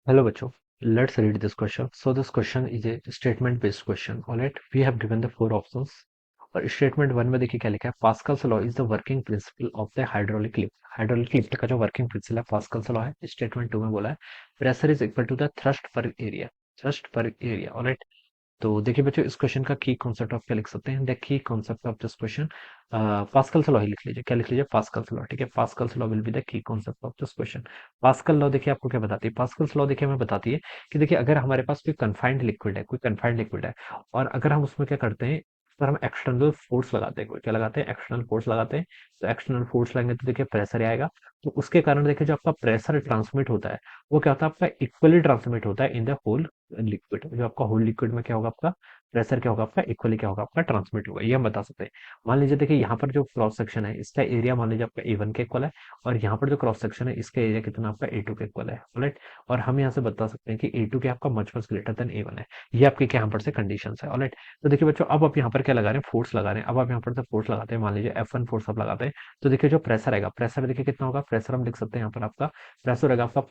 Hello, Bacho. Let's read this question. So this question is a statement-based question. All right, we have given the four options. और statement one में देखिए क्या लिखा है, Pascal's law is the working principle of the hydraulic lift. Hydraulic lift का जो working principle है Pascal's law है। स्टेटमेंट टू में बोला है pressure is equal to the thrust per area. Thrust per area. Alright, तो देखिए बच्चों इस क्वेश्चन का की कॉन्सेप्ट आप क्या लिख सकते हैं, the key concept of this question Pascal's law ही लिख लीजिए। क्या लिख लीजिए? Pascal's law. ठीक है, Pascal's law will be the key concept of this question. Pascal law देखिए आपको क्या बताती है, पास्कल्स लॉ देखिए हमें बताती है कि देखिए अगर हमारे पास कोई कन्फाइंड लिक्विड है, कोई कन्फाइंड लिक्विड है, और अगर हम उसमें क्या करते हैं, उस पर हम एक्सटर्नल फोर्स लगाते हैं, कोई क्या लगाते हैं, एक्सटर्नल फोर्स लगाते हैं। तो एक्सटर्नल फोर्स लगेंगे तो देखिए प्रेशर आएगा। तो उसके कारण देखिए जो आपका प्रेशर ट्रांसमिट होता है वो क्या होता है, आपका इक्वली ट्रांसमिट होता है इन द होल लिक्विड। जो आपका होल लिक्विड में क्या होगा, आपका प्रेशर क्या होगा, आपका इक्वली क्या होगा, आपका ट्रांसमिट होगा। ये हम बता सकते हैं। मान लीजिए देखिए यहाँ पर जो क्रॉस सेक्शन है इसका एरिया मान लीजिए आपका A1 के इक्वल है, और यहाँ पर जो क्रॉस सेक्शन है इसका एरिया कितना आपका A2 के इक्वल है। ऑलराइट, और हम यहाँ से बता सकते हैं कि A2 के आपका much much greater than A1 है। ये आपके क्या यहाँ पर से कंडीशन है। ऑलराइट, तो देखिए बच्चों अब आप यहाँ पर क्या लगा रहे हैं, फोर्स लगा रहे हैं। अब आप यहाँ पर से फोर्स लगाते हैं, मान लीजिए F1 फोर्स आप लगाते हैं। तो देखिए जो प्रेशर आएगा, प्रेशर देखिए कितना होगा, प्रेशर हम लिख सकते हैं यहाँ पर आपका प्रेशर रहेगा आपका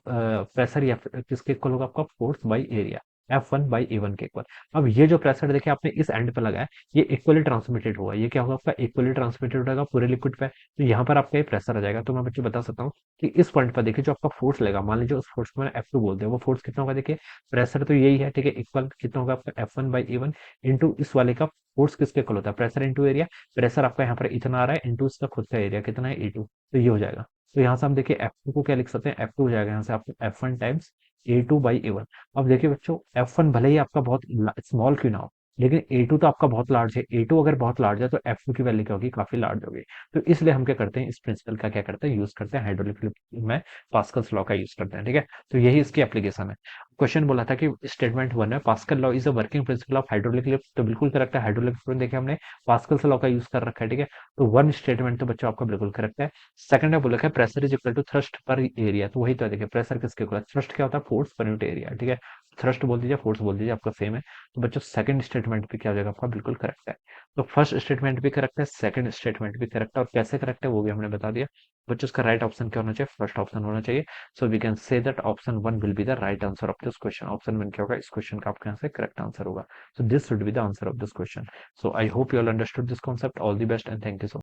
प्रेशर या किसके इक्वल होगा, आपका फोर्स बाई एरिया। F1/A1 के इक्वल। अब ये जो प्रेशर देखिए आपने इस एंड पे लगाया, ये इक्वली ट्रांसमिटेड हुआ। ये क्या होगा, आपका इक्वली ट्रांसमिटेड होगा पूरे लिक्विड पे। तो यहाँ पर आपका ये प्रेशर आ जाएगा। तो मैं बच्चों बता सकता हूँ कि इस पॉइंट पर देखिए जो आपका फोर्स लगेगा, मान लीजिए उस फोर्स को मैंने F2 बोलते हैं, वो फोर्स कितना होगा देखिए, प्रेशर तो यही है, ठीक है, इक्वल कितना होगा आपका F1/A1 इंटू इस वाले का फोर्स किसके इक्वल होता है, प्रेशर इंटू एरिया। प्रेशर आपका यहाँ पर इतना आ रहा है इंटू इसका खुद का एरिया कितना है, A2। तो ये हो जाएगा। तो यहाँ से हम देखिए F2 को क्या लिख सकते हैं, F2 हो जाएगा यहाँ से आपको F1 टाइम्स A2/A1। अब देखिए बच्चों F1 भले ही आपका बहुत स्मॉल क्यों ना हो, लेकिन A2 तो आपका बहुत लार्ज है। A2 अगर बहुत लार्ज है तो F2 की वैल्यू क्या होगी, काफी लार्ज होगी। तो इसलिए हम क्या करते हैं, इस प्रिंसिपल का क्या करते हैं, यूज करते हैं हाइड्रोलिक में, पास्कल्स लॉ का यूज करते हैं। ठीक है, तो यही इसकी एप्लीकेशन है। क्वेश्चन बोला था कि स्टेटमेंट वन है pascal law is a working principle of hydraulic lift. तो बिल्कुल करेक्ट है, हाइड्रोलिक लिफ्ट में देखिए हमने पास्कल्स लॉ का यूज कर रखा है। ठीक है, तो वन स्टेटमेंट तो बच्चों आपका बिल्कुल करेक्ट है। सेकंड है बोला है pressure is equal to thrust per area. तो वही तो है, देखिए प्रेशर किसके इक्वल है, थ्रस्ट क्या होता है, फोर्स पर यूनिट एरिया। ठीक है, थ्रस्ट बोल दीजिए, फोर्स बोल दीजिए, आपका सेम है। तो बच्चों सेकंड स्टेटमेंट भी क्या हो जाएगा, आपका बिल्कुल करेक्ट है। तो फर्स्ट स्टेटमेंट भी करेक्ट है, सेकंड स्टेटमेंट भी करेक्ट है, और कैसे करेक्ट है वो भी हमने बता दिया। बच्चों उसका राइट ऑप्शन क्या होना चाहिए, फर्स्ट ऑप्शन होना चाहिए। So we can say that option one will be the right answer of this question. Option one क्या होगा, इस क्वेश्चन का आपके यहाँ से करेक्ट आंसर होगा। So this should be the answer of this question. So I hope you all understood this concept. All the best and thank you so